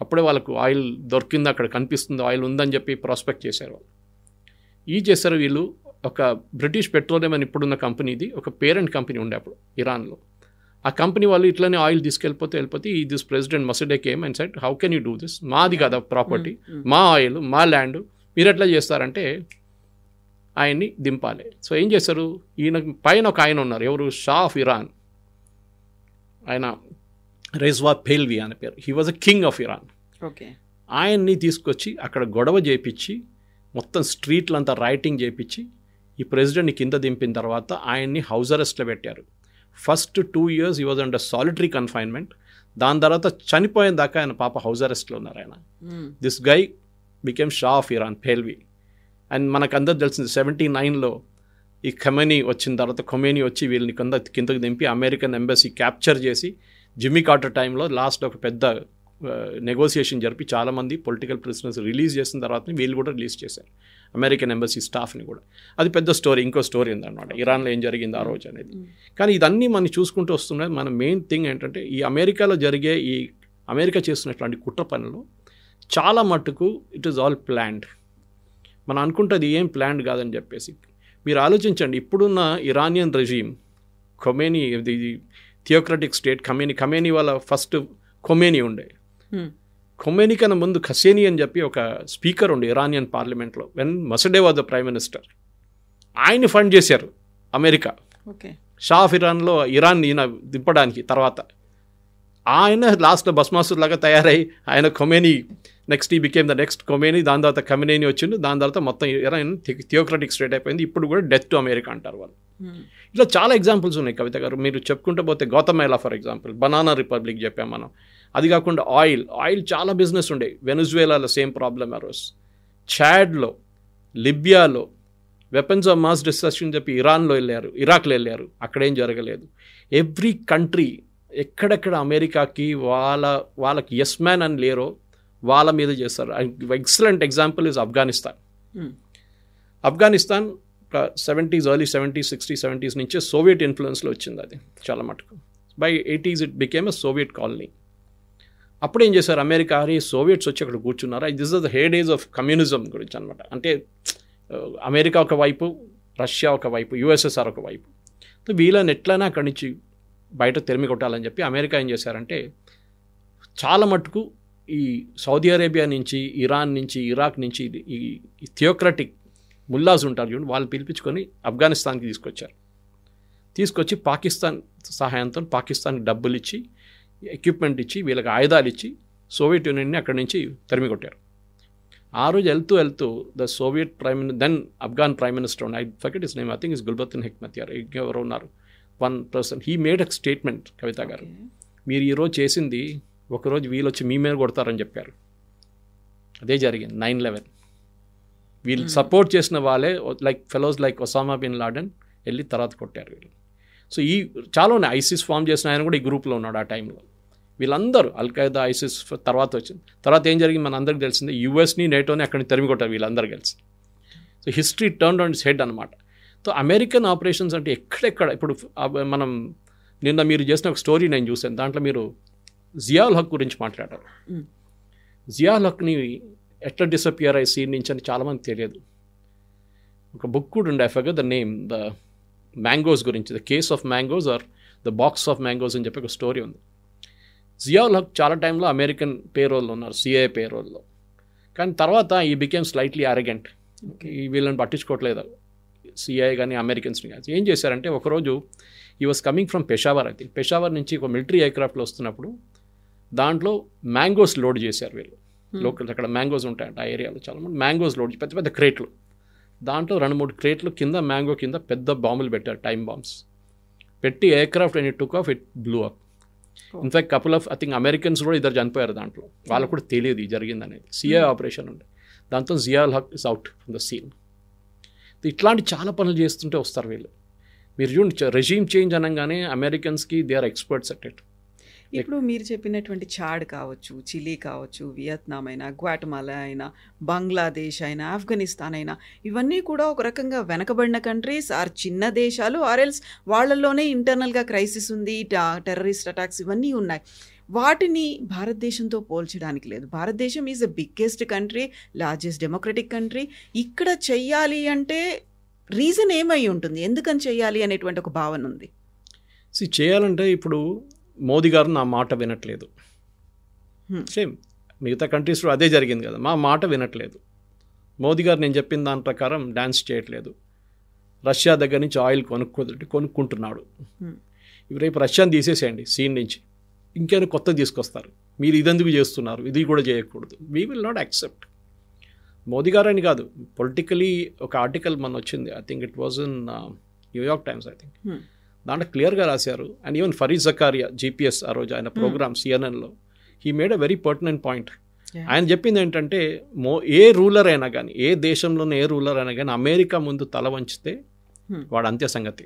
Speaker 2: అప్పుడే వాళ్ళకు ఆయిల్ దొరికింది, అక్కడ కనిపిస్తుంది ఆయిల్ ఉందని చెప్పి ప్రాస్పెక్ట్ చేశారు వాళ్ళు. చేశారు వీళ్ళు. ఒక బ్రిటిష్ పెట్రోలియం అని ఇప్పుడున్న కంపెనీది ఒక పేరెంట్ కంపెనీ ఉండే అప్పుడు ఇరాన్లో. ఆ కంపెనీ వాళ్ళు ఇట్లనే ఆయిల్ తీసుకెళ్ళిపోతే this president Mossadegh came and said, how can you do this, మాది కదా ప్రాపర్టీ, మా ఆయిల్, మా ల్యాండ్, మీరు ఎట్లా చేస్తారంటే ఆయన్ని దింపాలి. సో ఏం చేశారు, ఈయన పైన ఒక ఆయన ఉన్నారు, ఎవరు, షా ఆఫ్ ఇరాన్, ఆయన రెజ్వా పెహ్ల్వి అనే పేరు. He was a king of Iran.
Speaker 3: Okay.
Speaker 2: ఆయన్ని తీసుకొచ్చి అక్కడ గొడవ చేయించి మొత్తం స్ట్రీట్లంతా రైటింగ్ చేయించి ఈ ప్రెసిడెంట్ని కింద దింపిన తర్వాత ఆయన్ని హౌస్ అరెస్ట్లో పెట్టారు. First 2 years he was under solitary confinement. దాని తర్వాత చనిపోయిన దాకా ఆయన పాప హౌస్ అరెస్ట్లో ఉన్నారు ఆయన. This guy became Shah of Iran, Pahlavi. And మనకు అందరు తెలిసింది 79లో ఈ ఖొమేనీ వచ్చిన తర్వాత ఖొమేనీ వచ్చి వీళ్ళని కిందకి దింపి అమెరికన్ ఎంబసీ క్యాప్చర్ చేసి జిమ్మీ కార్టర్ టైంలో లాస్ట్లో ఒక పెద్ద నెగోసియేషన్ జరిపి చాలామంది పొలిటికల్ ప్రిజనర్స్ రిలీజ్ చేసిన తర్వాత వీళ్ళు కూడా రిలీజ్ చేశారు, అమెరికన్ ఎంబసీ స్టాఫ్ని కూడా. అది పెద్ద స్టోరీ, ఇంకో స్టోరీ ఉందన్నమాట ఇరాన్లో ఏం జరిగింది ఆ రోజు అనేది. కానీ ఇదన్నీ మనం చూసుకుంటూ వస్తున్నాయి. మన మెయిన్ థింగ్ ఏంటంటే ఈ అమెరికాలో జరిగే ఈ అమెరికా చేస్తున్నటువంటి కుట్ర పనులు చాలా మట్టుకు ఇట్ ఈస్ ఆల్ ప్లాన్డ్. మనం అనుకుంటుంది ఏం ప్లాన్డ్ కాదని చెప్పేసి. మీరు ఆలోచించండి, ఇప్పుడున్న ఇరానియన్ రెజీమ్, ఖొమేనీ, ఇది థియోక్రటిక్ స్టేట్, ఖొమేనీ వాళ్ళ ఫస్ట్ ఖొమేనీ ఉండే. ఖొమేనీ కన్నా ముందు ఖసేనీ అని చెప్పి ఒక స్పీకర్ ఉండే ఇరానియన్ పార్లమెంట్లో, when Mossadegh was the prime minister. ఆయన్ని ఫండ్ చేశారు అమెరికా.
Speaker 3: ఓకే.
Speaker 2: షా ఆఫ్ ఇరాన్లో ఇరాన్ ఈయన దింపడానికి. తర్వాత ఆయన లాస్ట్లో భస్మాసుర్ లాగా తయారై ఆయన ఖొమేనీ నెక్స్ట్ ఈ బికేమ్ ద నెక్స్ట్ ఖొమేనీ. దాని తర్వాత ఖొమేనీ వచ్చింది. దాని తర్వాత మొత్తం ఇరాన్ థియోక్రటిక్ స్టేట్ అయిపోయింది. ఇప్పుడు కూడా డెత్ టు అమెరికా అంటారు వాళ్ళు. ఇట్లా చాలా ఎగ్జాంపుల్స్ ఉన్నాయి కవిత గారు. మీరు చెప్పుకుంటూ పోతే Guatemala for example, banana republic చెప్పాం మనం. అది కాకుండా ఆయిల్ చాలా బిజినెస్ ఉండే. వెనుజువేలాలో సేమ్ ప్రాబ్లమ్ అరోస్. చాడ్లో, లిబియాలో వెపన్స్ ఆఫ్ మాస్ డిస్ట్రక్షన్ చెప్పి ఇరాన్లో వెళ్ళారు, ఇరాక్లో వెళ్ళారు, అక్కడేం జరగలేదు. ఎవ్రీ కంట్రీ ఎక్కడెక్కడ అమెరికాకి వాళ్ళకి ఎస్ మ్యాన్ అని లేరో వాళ్ళ మీద చేస్తారు. Excellent example is Afghanistan. Afghanistan 70s, early 70s, 60s, 70s నుంచే సోవియట్ ఇన్ఫ్లుయెన్స్లో వచ్చింది. అది చాలా మటుకు by 80s it became a Soviet colony. అప్పుడు ఏం చేశారు అమెరికా, సోవియట్స్ వచ్చి అక్కడ కూర్చున్నారు. This is the hey days of communism గురించి అనమాట. అంటే అమెరికా ఒకవైపు, రష్యా ఒకవైపు, యుఎస్ఎస్ఆర్ ఒకవైపు. వీళ్ళని ఎట్లయినా అక్కడి నుంచి బయట తెరిమి కొట్టాలని చెప్పి అమెరికా ఏం చేశారంటే చాలా మటుకు ఈ సౌదీ అరేబియా నుంచి, ఇరాన్ నుంచి, ఇరాక్ నుంచి ఈ థియోక్రటిక్ ముల్లాస్ ఉంటారు చూడండి, వాళ్ళు పిలిపించుకొని ఆఫ్ఘనిస్తాన్కి తీసుకొచ్చి పాకిస్తాన్ సహాయంతో పాకిస్తాన్కి డబ్బులు ఇచ్చి, ఎక్విప్మెంట్ ఇచ్చి, వీళ్ళకి ఆయుధాలు ఇచ్చి సోవియట్ యూనియన్ని అక్కడి నుంచి తరిమి కొట్టారు. ఆ రోజు వెళ్తూ the Soviet then Afghan prime minister, I forget his name, I think is Gulbuddin Hekmatyar, ఎవరు ఉన్నారు, one person, he made a statement, Kavitha గారు, మీరు ఈరోజు చేసింది ఒకరోజు వీళ్ళు వచ్చి మీ మీద కొడతారని చెప్పారు. అదే జరిగింది 9/11. వీళ్ళు సపోర్ట్ చేసిన వాళ్ళే like fellows like Osama bin Laden వెళ్ళి తర్వాత కొట్టారు వీళ్ళు. సో ఈ చాలా ఉన్నాయి. ఐసిస్ ఫామ్ చేసిన ఆయన కూడా ఈ గ్రూప్లో ఉన్నాడు ఆ టైంలో. వీళ్ళందరూ అల్ఖైదా, ఐసిస్ తర్వాత వచ్చింది. తర్వాత ఏం జరిగింది మన అందరికి తెలిసింది, యుఎస్ని, నేటోని అక్కడిని తరిమి కొట్టారు వీళ్ళందరూ కలిసి. So history turn on it's head అనమాట. సో అమెరికన్ ఆపరేషన్స్ అంటే ఎక్కడెక్కడ, ఇప్పుడు మనం నిన్న మీరు చేసిన ఒక స్టోరీ నేను చూశాను, దాంట్లో మీరు జియాउल हक గురించి మాట్లాడారు. జియాउल हकని ఎట్లా డిసపియర్ అయ్యి సీన్ నుంచి అని చాలామంది తెలియదు. ఒక బుక్ కూడా ఉండే, I forget the name, the mangoes గురించి, the case of mangoes or the box of mangoes అని చెప్పి ఒక స్టోరీ ఉంది. జియాउल हक చాలా టైంలో అమెరికన్ పేరోల్లో ఉన్నారు, సిఐఏ పేరోల్లో. కానీ తర్వాత ఈ బికేమ్ స్లైట్లీ అరగెంట్, వీళ్ళని పట్టించుకోవట్లేదు సిఐఏ కానీ అమెరికన్స్ని కానీ. ఏం చేశారంటే ఒకరోజు ఈ వాజ్ కమింగ్ ఫ్రమ్ పెషావర్, అయితే పెషావర్ నుంచి ఒక మిలిటరీ ఎయిర్క్రాఫ్ట్లో వస్తున్నప్పుడు దాంట్లో మ్యాంగోస్ లోడ్ చేశారు వీళ్ళు. లోకల్ అక్కడ మ్యాంగోస్ ఉంటాయంట ఆ ఏరియాలో, చాలామంది మ్యాంగోస్ లోడ్, పెద్ద పెద్ద క్రేట్లు, దాంట్లో 2-3 క్రేట్లు కింద మ్యాంగో కింద పెద్ద బాంబులు పెట్టారు, టైమ్ బాంబ్స్ పెట్టి aircraft and it took off, it blue up. In fact couple of I think Americans కూడా ఇద్దరు చనిపోయారు దాంట్లో, వాళ్ళకు కూడా తెలియదు ఇది జరిగిందనేది. సిఐఏ ఆపరేషన్ ఉండే, దాంతో Zia ul Haq is out from the scene. ఇట్లాంటి చాలా పనులు చేస్తుంటే వస్తారు వీళ్ళు. మీరు చూడండి, రెజీమ్ చేంజ్ అనగానే అమెరికన్స్కి they are experts at it.
Speaker 3: ఇప్పుడు మీరు చెప్పినటువంటి చాడ్ కావచ్చు, చిలీ కావచ్చు, వియత్నాం అయినా, గ్వాటమాలా అయినా, బంగ్లాదేశ్ అయినా, ఆఫ్ఘనిస్తాన్ అయినా, ఇవన్నీ కూడా ఒక రకంగా వెనకబడిన కంట్రీస్ ఆర్ చిన్న దేశాలు, ఆర్ఎల్స్ వాళ్ళల్లోనే ఇంటర్నల్గా క్రైసిస్ ఉంది, టెర్రరిస్ట్ అటాక్స్ ఇవన్నీ ఉన్నాయి. వాటిని భారతదేశంతో పోల్చడానికి లేదు. భారతదేశం is the biggest country, largest democratic country. ఇక్కడ చెయ్యాలి అంటే రీజన్ ఏమై ఉంటుంది, ఎందుకని చెయ్యాలి అనేటువంటి ఒక భావన ఉంది.
Speaker 2: చేయాలంటే ఇప్పుడు మోదీ గారు నా మాట వినట్లేదు. సేమ్ మిగతా కంట్రీస్లో అదే జరిగింది కదా, మా మాట వినట్లేదు. మోదీ గారు నేను చెప్పిన దాని ప్రకారం డ్యాన్స్ చేయట్లేదు. రష్యా దగ్గర నుంచి ఆయిల్ కొనుక్కుంటున్నాడు. రేపు రష్యాని తీసేసేయండి సీన్ నుంచి, ఇంకేమైనా కొత్త తీసుకొస్తారు. మీరు ఇదెందుకు చేస్తున్నారు, ఇది కూడా చేయకూడదు. We will not accept. Modi garu అని కాదు, పొలిటికలీ ఒక ఆర్టికల్ మన వచ్చింది, I think it was in New York Times, I think. దాంట్లో క్లియర్గా రాశారు. And even Fareed Zakaria GPS ఆ రోజు ఆయన ప్రోగ్రామ్ సిఎన్ఎన్లో he made a very pertinent point. ఆయన చెప్పింది ఏంటంటే ఏ రూలర్ అయినా కానీ, ఏ దేశంలోనే ఏ రూలర్ అయినా కానీ అమెరికా ముందు తల వంచితే వాడు అంత్య సంగతి.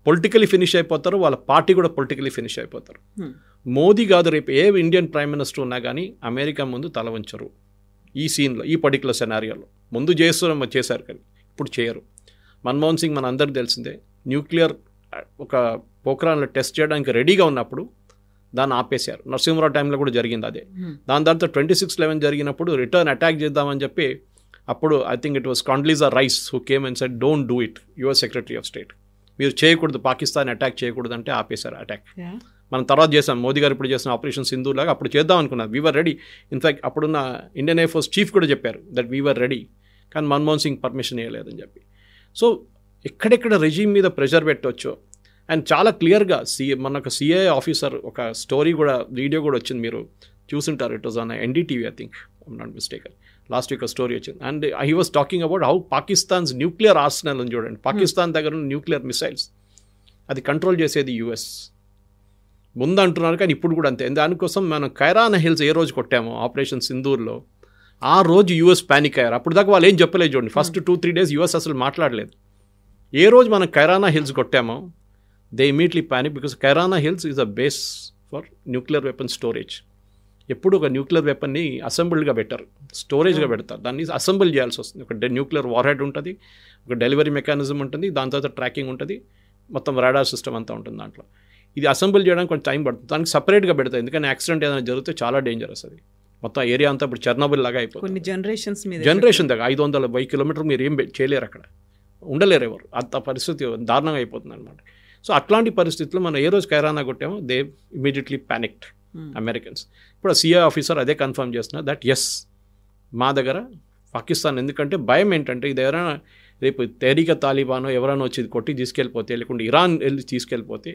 Speaker 2: పొలిటికలీ ఫినిష్ అయిపోతారు, వాళ్ళ పార్టీ కూడా పొలిటికలీ ఫినిష్ అయిపోతారు. మోదీ కాదు, రేపు ఏ ఇండియన్ ప్రైమ్ మినిస్టర్ ఉన్నా కానీ అమెరికా ముందు తల వంచరు. ఈ సీన్లో, ఈ పర్టికులర్ సెనారియోలో ముందు చేశారు కానీ ఇప్పుడు చేయరు. మన్మోహన్ సింగ్ మన అందరికి తెలిసిందే, న్యూక్లియర్ ఒక పోఖ్రాన్లో టెస్ట్ చేయడానికి రెడీగా ఉన్నప్పుడు దాన్ని ఆపేశారు. నరసింహరావు టైంలో కూడా జరిగింది అదే. దాని తర్వాత 26/11 జరిగినప్పుడు రిటర్న్ అటాక్ చేద్దామని చెప్పి అప్పుడు I think it was Condoleezza Rice who came and said don't do it, your secretary of state, మీరు చేయకూడదు, పాకిస్తాన్ అటాక్ చేయకూడదు అంటే ఆపేశారు అటాక్. మనం తర్వాత చేసాం, మోదీ గారు ఇప్పుడు చేసిన ఆపరేషన్ సింధూర్ లాగా అప్పుడు చేద్దాం అనుకున్నారు. We are ready. ఇన్ఫ్యాక్ట్ అప్పుడున్న ఇండియన్ ఎయిర్ ఫోర్స్ చీఫ్ కూడా చెప్పారు దట్ వీఆర్ రెడీ, కానీ మన్మోహన్ సింగ్ పర్మిషన్ ఇవ్వలేదని చెప్పి. సో ఎక్కడెక్కడ రెజీమ్ మీద ప్రెషర్ పెట్టవచ్చో. అండ్ చాలా క్లియర్గా మనకు సిఐ ఆఫీసర్ ఒక స్టోరీ కూడా, వీడియో కూడా వచ్చింది, మీరు చూసింటారు. It was on NDTV I think, I'm not mistaken. Last week story వచ్చింది. And he was talking about how Pakistan's nuclear arsenal అని చూడండి. పాకిస్తాన్ దగ్గర ఉన్న న్యూక్లియర్ మిసైల్స్ అది కంట్రోల్ చేసేది యుఎస్ ముందు అంటున్నారు, కానీ ఇప్పుడు కూడా అంతే. దానికోసం మనం కైరానా హిల్స్ ఏ రోజు కొట్టామో ఆపరేషన్ సింధూర్లో, ఆ రోజు యుఎస్ ప్యానిక్ అయ్యారు. అప్పుడు దాకా వాళ్ళు ఏం చెప్పలేదు చూడండి. ఫస్ట్ 2-3 days యుఎస్ అసలు మాట్లాడలేదు. ఏ రోజు మనం కైరానా హిల్స్ కొట్టామో they immediately panic, because Kirana Hills is a base for nuclear weapon storage. ఎప్పుడు ఒక న్యూక్లియర్ వెపన్ని అసెంబుల్డ్గా పెట్టారు, స్టోరేజ్గా పెడతారు. దాన్ని అసెంబుల్ చేయాల్సి వస్తుంది. ఒక న్యూక్లియర్ వార్ హెడ్ ఉంటుంది, ఒక డెలివరీ మెకానిజం ఉంటుంది, దాని తర్వాత ట్రాకింగ్ ఉంటుంది, మొత్తం రాడార్ సిస్టమ్ అంతా ఉంటుంది దాంట్లో. ఇది అసెంబుల్ చేయడానికి కొంచెం టైం పడుతుంది. దానికి సపరేట్గా పెడతాయి, ఎందుకంటే యాక్సిడెంట్ ఏదైనా జరిగితే చాలా డేంజరస్. అది మొత్తం ఏరియా అంతా ఇప్పుడు చెర్నోబిల్ లాగా అయిపోతుంది.
Speaker 3: కొన్ని
Speaker 2: జనరేషన్ దగ్గర 500 కిలోమీటర్ మీరు ఏం చేయలేరు, అక్కడ ఉండలేరు ఎవరు. అంత పరిస్థితి దారుణంగా అయిపోతుంది అనమాట. సో అట్లాంటి పరిస్థితుల్లో మనం ఏ రోజు కైరానా కొట్టామో దే ఇమీడియట్లీ ప్యానిక్డ్ అమెరికన్స్. ఇప్పుడు సిఐ ఆఫీసర్ అదే కన్ఫర్మ్ చేస్తున్నారు దట్ ఎస్ మా దగ్గర పాకిస్తాన్, ఎందుకంటే భయం ఏంటంటే ఇది ఎవరైనా రేపు తెహరీక తాలిబానో ఎవరైనా వచ్చి కొట్టి తీసుకెళ్ళిపోతే, లేకుంటే ఇరాన్ వెళ్ళి తీసుకెళ్ళిపోతే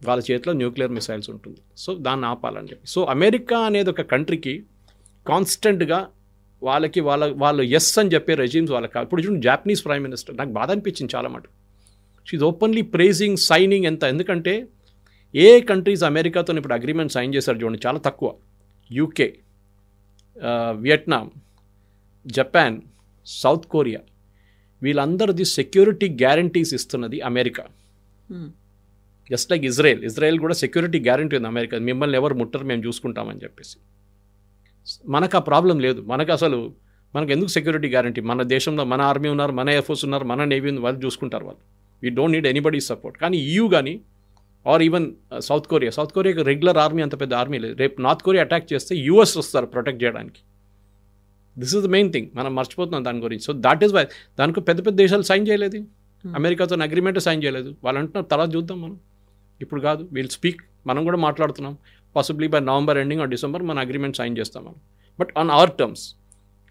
Speaker 2: వాళ్ళ చేతిలో న్యూక్లియర్ మిసైల్స్ ఉంటుంది. సో దాన్ని ఆపాలని చెప్పి. సో అమెరికా అనేది ఒక కంట్రీకి కాన్స్టెంట్గా వాళ్ళు ఎస్ అని చెప్పే రెజీమ్స్ వాళ్ళకి కాదు. ఇప్పుడు చూడండి జాపనీస్ ప్రైమ్ మినిస్టర్, నాకు బాధ అనిపించింది చాలా మటు. షీఈ్ ఓపెన్లీ ప్రైజింగ్, సైనింగ్ ఎంత. ఎందుకంటే ఏ కంట్రీస్ అమెరికాతో ఇప్పుడు అగ్రిమెంట్ సైన్ చేశారు చూడండి, చాలా తక్కువ. UK, Vietnam, Japan, South Korea, వీళ్ళందరిది సెక్యూరిటీ గ్యారంటీస్ ఇస్తున్నది అమెరికా. జస్ట్ లైక్ ఇజ్రాయెల్ కూడా సెక్యూరిటీ గ్యారంటీ ఉంది అమెరికా, మిమ్మల్ని ఎవరు ముట్టరు, మేము చూసుకుంటామని చెప్పేసి. మనకు ఆ ప్రాబ్లం లేదు. మనకు ఎందుకు సెక్యూరిటీ గ్యారంటీ? మన దేశంలో మన ఆర్మీ ఉన్నారు, మన ఎయిర్ ఫోర్స్ ఉన్నారు, మన నేవీ ఉంది, వాళ్ళు చూసుకుంటారు. వాళ్ళు we don't need anybody support. కానీ EU కానీ ఆర్ ఈవెన్ సౌత్ కొరియాకి రెగ్యులర్ ఆర్మీ అంత పెద్ద ఆర్మీ లేదు. రేపు నార్త్ కొరియా అటాక్ చేస్తే US వస్తారు ప్రొటెక్ట్ చేయడానికి. This is the main thing, మనం మర్చిపోతున్నాం దాని గురించి. సో దాట్ ఈస్ వై దానికి పెద్ద పెద్ద దేశాలు సైన్ చేయలేదు, అమెరికాతో అగ్రిమెంట్ సైన్ చేయలేదు. వాళ్ళు అంటున్నారు తర్వాత చూద్దాం, మనం ఇప్పుడు కాదు, వీల్ స్పీక్, మనం కూడా మాట్లాడుతున్నాం. Possibly by November ending or December మన అగ్రిమెంట్ సైన్ చేస్తాం మనం. But on hour terms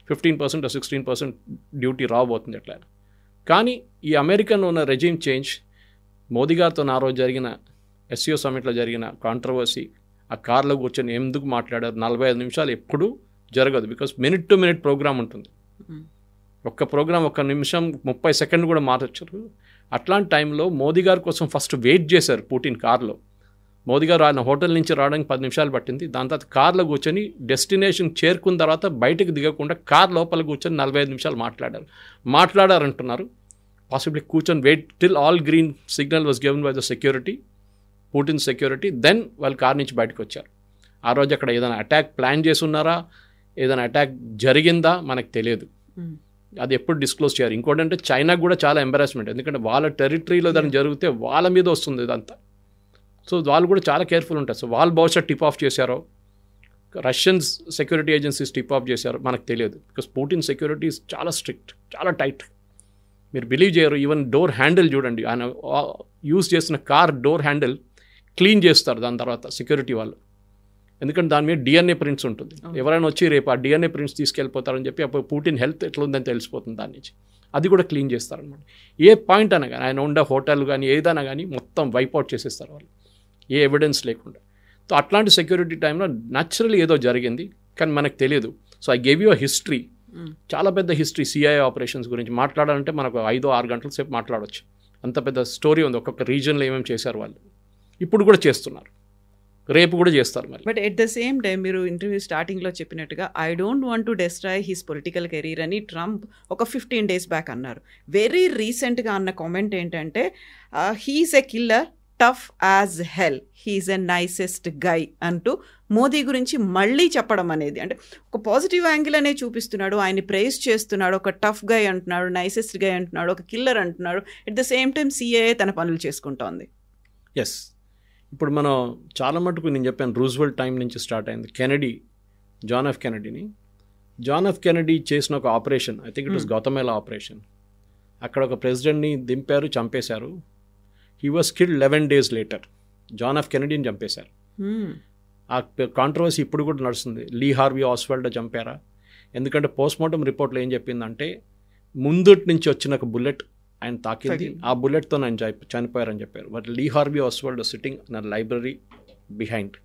Speaker 2: 15% or 16% duty రాబోతుంది ఎట్లా. కానీ ఈ అమెరికన్ ఉన్న రెజీమ్ చేంజ్, మోదీ గారితో ఆ రోజు జరిగిన SCO సమ్మిట్లో జరిగిన కాంట్రవర్సీ, ఆ కార్లో కూర్చొని ఎందుకు మాట్లాడారు 45 నిమిషాలు ఎప్పుడూ జరగదు. Because minute to minute programme ఉంటుంది. ఒక్క ప్రోగ్రామ్ 1 నిమిషం 30 సెకండ్ కూడా మార్చరు. అట్లాంటి టైంలో మోదీ గారి కోసం ఫస్ట్ వెయిట్ చేశారు పుటిన్ కార్లో. మోదీ గారు ఆయన హోటల్ నుంచి రావడానికి 10 నిమిషాలు పట్టింది. దాని తర్వాత కార్లో కూర్చొని డెస్టినేషన్ చేరుకున్న తర్వాత బయటకు దిగకుండా కార్ లోపల కూర్చొని 45 నిమిషాలు మాట్లాడారంటున్నారు. పాసిబ్లీ కూర్చొని wait till all green signal was given by the security. Putin security, then వాళ్ళు కార్ నుంచి బయటకు వచ్చారు. ఆ రోజు అక్కడ ఏదైనా అటాక్ ప్లాన్ చేసి ఉన్నారా, ఏదైనా అటాక్ జరిగిందా మనకు తెలియదు. అది ఎప్పుడు డిస్క్లోజ్ చేయాలి. ఇంకోటి అంటే చైనాకు కూడా చాలా ఎంబారాస్మెంట్, ఎందుకంటే వాళ్ళ టెరిటరీలో దాన్ని జరిగితే వాళ్ళ మీద వస్తుంది ఇదంతా. సో వాళ్ళు కూడా చాలా కేర్ఫుల్ ఉంటారు. సో వాళ్ళు బహుశా టిప్ ఆఫ్ చేశారో, Russians security agencies tip of చేశారో మనకు తెలియదు. బికాస్ పుటిన్ సెక్యూరిటీ చాలా స్ట్రిక్ట్, చాలా టైట్. మీరు బిలీవ్ చేయరు, ఈవెన్ డోర్ హ్యాండిల్ చూడండి, ఆయన యూజ్ చేసిన కార్ డోర్ హ్యాండిల్ క్లీన్ చేస్తారు దాని తర్వాత సెక్యూరిటీ వాళ్ళు, ఎందుకంటే దాని మీద డిఎన్ఏ ప్రింట్స్ ఉంటుంది. ఎవరైనా వచ్చి రేపు ఆ డిఎన్ఏ ప్రింట్స్ తీసుకెళ్ళిపోతారని చెప్పి అప్పుడు పుటిన్ హెల్త్ ఎట్లా ఉందని తెలిసిపోతుంది దాని నుంచి. అది కూడా క్లీన్ చేస్తారనమాట. ఏ పాయింట్ అయినా కానీ, ఆయన ఉండే హోటల్ కానీ ఏదైనా కానీ మొత్తం వైప్అవుట్ చేసేస్తారు వాళ్ళు, ఏ ఎవిడెన్స్ లేకుండా. సో అట్లాంటి సెక్యూరిటీ టైంలో న్యాచురల్లీ ఏదో జరిగింది, కానీ మనకు తెలియదు. So I gave you a history, చాలా పెద్ద హిస్టరీ సిఐఏ ఆపరేషన్స్ గురించి మాట్లాడాలంటే మనకు 5-6 గంటల సేపు మాట్లాడవచ్చు. అంత పెద్ద స్టోరీ ఉంది, ఒక్కొక్క రీజన్లో ఏమేమి చేశారు వాళ్ళు, ఇప్పుడు కూడా చేస్తున్నారు, రేపు కూడా చేస్తారు మరి.
Speaker 3: But at the same time మీరు ఇంటర్వ్యూ స్టార్టింగ్లో చెప్పినట్టుగా I don't want to destroy his political career అని ట్రంప్ ఒక 15 days బ్యాక్ అన్నారు. వెరీ రీసెంట్గా అన్న కామెంట్ ఏంటంటే he's a killer, tough as hell, he's a nicest guy అంటూ మోదీ గురించి మళ్ళీ చెప్పడం అనేది, అంటే ఒక పాజిటివ్ యాంగిల్ అనే చూపిస్తున్నాడు, ఆయన్ని ప్రైజ్ చేస్తున్నాడు, ఒక టఫ్ గై అంటున్నాడు, నైసెస్ట్ గై అంటున్నాడు, ఒక కిల్లర్ అంటున్నాడు. At the same time CIA తన పనులు చేసుకుంటోంది.
Speaker 2: ఎస్, ఇప్పుడు మనం చాలా మటుకు నేను చెప్పాను రూజ్వెల్ట్ టైం నుంచి స్టార్ట్ అయింది. కెనడీ, జాన్ ఎఫ్ కెనడీ చేసిన ఒక operation, I think it was Guatemala operation. అక్కడ ఒక ప్రెసిడెంట్ని దింపారు, చంపేశారు. He was killed 11 days later. John F కెనడీని చంపేశారు. ఆ కాంట్రవర్సీ ఇప్పుడు కూడా నడుస్తుంది, లీ హార్వీ ఆస్వాల్డ్ చంపారా. ఎందుకంటే పోస్ట్మార్టం రిపోర్ట్లో ఏం చెప్పిందంటే ముందుటి నుంచి వచ్చిన ఒక బుల్లెట్ ఆయన తాకింది, ఆ బుల్లెట్తో ఆయన చనిపోయారని చెప్పారు. But Lee Harvey Oswald sitting in library behind,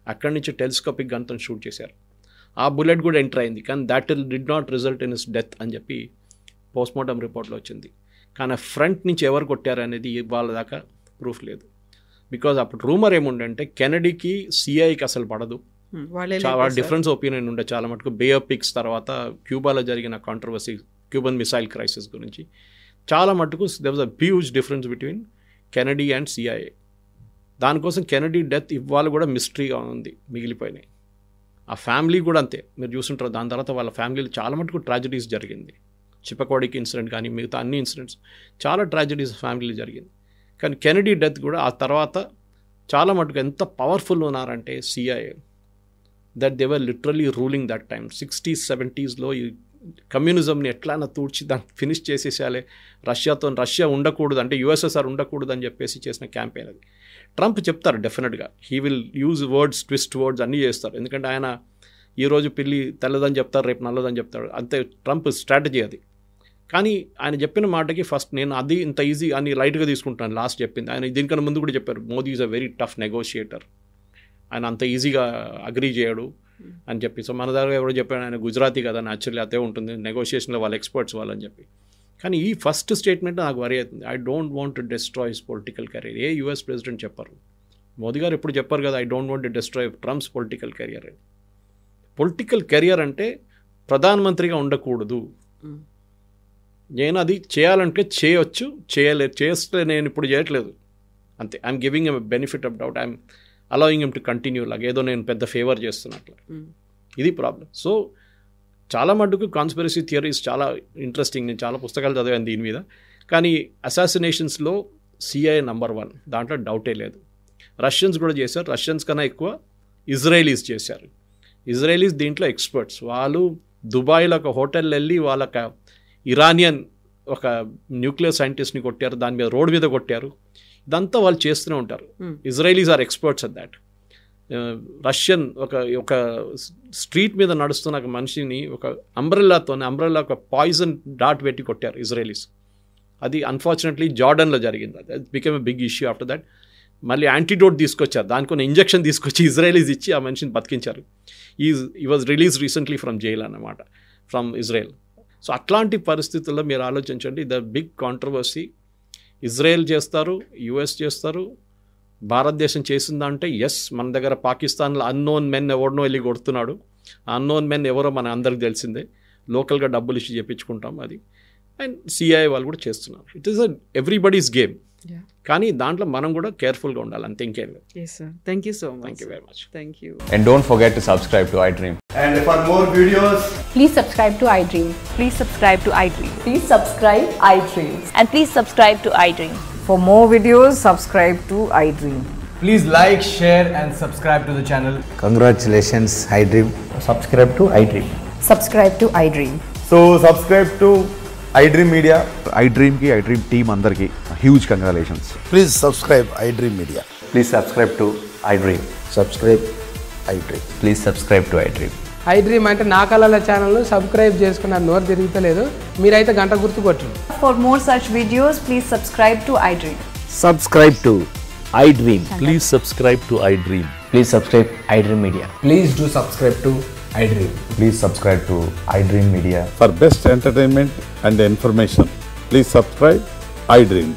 Speaker 2: అక్కడి నుంచి టెలిస్కోపిక్ గన్తో షూట్ చేశారు. ఆ బుల్లెట్ కూడా ఎంటర్ అయింది, కానీ that did not result in his death అని చెప్పి పోస్ట్మార్టం రిపోర్ట్లో వచ్చింది. కానీ ఫ్రంట్ నుంచి ఎవరు కొట్టారు అనేది వాళ్ళ దాకా ప్రూఫ్ లేదు. బికాజ్ అప్పుడు రూమర్ ఏముండంటే కెనడీకి సిఐకి అసలు పడదు, చాలా డిఫరెన్స్ ఒపీనియన్ ఉండే చాలా మటుకు. బే ఆఫ్ పిక్స్ తర్వాత క్యూబాలో జరిగిన కాంట్రవర్సీ, క్యూబన్ మిసైల్ క్రైసిస్ గురించి చాలా మటుకు there was a huge difference between Kennedy and CIA. దానికోసం కెనడీ డెత్ ఇవాళ కూడా మిస్టరీగా ఉంది, మిగిలిపోయినాయి. ఆ ఫ్యామిలీ కూడా అంతే, మీరు చూస్తుంటారు. దాని తర్వాత వాళ్ళ ఫ్యామిలీలో చాలా మటుకు ట్రాజడీస్ జరిగింది. చిప్పకోడికి ఇన్సిడెంట్ కానీ మిగతా అన్ని ఇన్సిడెంట్స్ చాలా ట్రాజడీస్ ఫ్యామిలీలో జరిగింది. కానీ కెనడీ డెత్ కూడా ఆ తర్వాత చాలా మటుకు ఎంత పవర్ఫుల్ ఉన్నారంటే CIA, that they were literally ruling that time. 60s 70sలో ఈ కమ్యూనిజంని ఎట్లైనా తూడ్చి దాన్ని ఫినిష్ చేసేసాలే, రష్యా ఉండకూడదు అంటే యుఎస్ఎస్ఆర్ ఉండకూడదు అని చెప్పేసి చేసిన క్యాంపెయిన్ అది. ట్రంప్ చెప్తారు డెఫినెట్గా, he will use words, twist words అన్నీ చేస్తారు. ఎందుకంటే ఆయన ఈరోజు పిల్లి తెల్లదని చెప్తారు, రేపు నల్లదని చెప్తాడు, అంతే ట్రంప్ స్ట్రాటజీ అది. కానీ ఆయన చెప్పిన మాటకి ఫస్ట్ నేను అది ఇంత ఈజీ అని లైట్గా తీసుకుంటాను. లాస్ట్ చెప్పింది ఆయన దీనికన్నా ముందు కూడా చెప్పారు, Modi is a very tough negotiator, ఆయన అంత ఈజీగా అగ్రీ చేయడు అని చెప్పి. సో మన దగ్గర ఎవరో చెప్పాడు, ఆయన గుజరాతీ కదా, న్యాచురల్లీ అదే ఉంటుంది నెగోషియేషన్లో వాళ్ళ ఎక్స్పర్ట్స్ వాళ్ళని చెప్పి. కానీ ఈ ఫస్ట్ స్టేట్మెంట్ నాకు వరి అవుతుంది. I don't want to destroy his political career. A US president చెప్పారు, మోదీ గారు ఎప్పుడు చెప్పారు కదా, I don't want to destroy Trump's political career అని. పొలిటికల్ కెరియర్ అంటే ప్రధానమంత్రిగా ఉండకూడదు. నేను అది చేయాలంటే చేయొచ్చు, చేస్తే నేను ఇప్పుడు చేయట్లేదు అంతే. I'm giving M benefit of doubt, I'm allowing M two continue లాగా, ఏదో నేను పెద్ద ఫేవర్ చేస్తున్నట్లు. ఇది ప్రాబ్లం. సో చాలా మటుకు కాన్స్పిరసీ థియరీస్ చాలా ఇంట్రెస్టింగ్, నేను చాలా పుస్తకాలు చదివాను దీని మీద. కానీ అసాసినేషన్స్లో సిఐఏ నంబర్ 1, దాంట్లో డౌటే లేదు. రష్యన్స్ కూడా చేశారు, రష్యన్స్ కన్నా ఎక్కువ ఇజ్రాయేలీస్ చేశారు. ఇజ్రాయేలీస్ దీంట్లో ఎక్స్పర్ట్స్. వాళ్ళు దుబాయ్లో ఒక హోటల్ వెళ్ళి వాళ్ళొక ఇరానియన్ ఒక న్యూక్లియర్ సైంటిస్ట్ని కొట్టారు, దాని మీద రోడ్ మీద కొట్టారు. ఇదంతా వాళ్ళు చేస్తూనే ఉంటారు. Israelis are experts at that. Russian ఒక స్ట్రీట్ మీద నడుస్తున్న ఒక మనిషిని ఒక అంబ్రెల్లా ఒక పాయిజన్ డాట్ పెట్టి కొట్టారు ఇజ్రాయేలీస్. అది అన్ఫార్చునేట్లీ జార్డన్లో జరిగింది. అది become a big issue. After that మళ్ళీ యాంటీడోట్ తీసుకొచ్చారు, దానికి కొన్ని ఇంజెక్షన్ తీసుకొచ్చి ఇజ్రాయేలీస్ ఇచ్చి ఆ మనిషిని బతికించారు. ఈ was release recently from jail అన్నమాట, ఫ్రమ్ ఇజ్రాయెల్. సో అట్లాంటి పరిస్థితుల్లో మీరు ఆలోచించండి, ద బిగ్ కాంట్రవర్సీ. ఇజ్రాయెల్ చేస్తారు, యుఎస్ చేస్తారు, భారతదేశం చేసిందంటే ఎస్. మన దగ్గర పాకిస్తాన్లో అన్నోన్ మెన్ ఎవరినో వెళ్ళి కొడుతున్నాడు. ఆ అన్నోన్ మెన్ ఎవరో మన అందరికి తెలిసిందే, లోకల్గా డబ్బులు ఇచ్చి చెప్పించుకుంటాం అది. అండ్ సిఐఏ వాళ్ళు కూడా చేస్తున్నారు. It is everybody's game. కానీ దాంట్లో మనం కూడా కేర్ఫుల్గా ఉండాలి అంతే, ఇంకేం లేదు.
Speaker 3: Yes, sir. Thank you so much.
Speaker 2: Thank you very much.
Speaker 3: Thank you.
Speaker 4: And don't forget to subscribe to iDream.
Speaker 5: And for more videos,
Speaker 6: Please subscribe to iDream.
Speaker 7: Please subscribe to iDream.
Speaker 6: Please subscribe iDream.
Speaker 7: And please subscribe to iDream.
Speaker 6: For more videos, subscribe to iDream.
Speaker 8: Please like, share and subscribe to the channel.
Speaker 9: Congratulations, iDream. Subscribe to iDream.
Speaker 6: Subscribe to iDream.
Speaker 5: so subscribe to iDream Media.
Speaker 10: iDream ki iDream team andarki huge congratulations.
Speaker 9: Please subscribe iDream Media.
Speaker 4: Please subscribe to iDream.
Speaker 9: Subscribe iDream.
Speaker 4: Please subscribe to iDream.
Speaker 8: iDream అంటే నా కళల channel subscribe చేసుకున్న నోరు తిరుగుతలేదు, మీరైతే గంట గుర్తు కొట్టండి.
Speaker 6: For more such videos, please subscribe to iDream.
Speaker 9: Subscribe to iDream.
Speaker 4: Please subscribe to iDream. Please subscribe iDream Media.
Speaker 8: Please do subscribe to iDream.
Speaker 10: Please subscribe to iDream Media.
Speaker 5: For best entertainment and information, please subscribe iDream.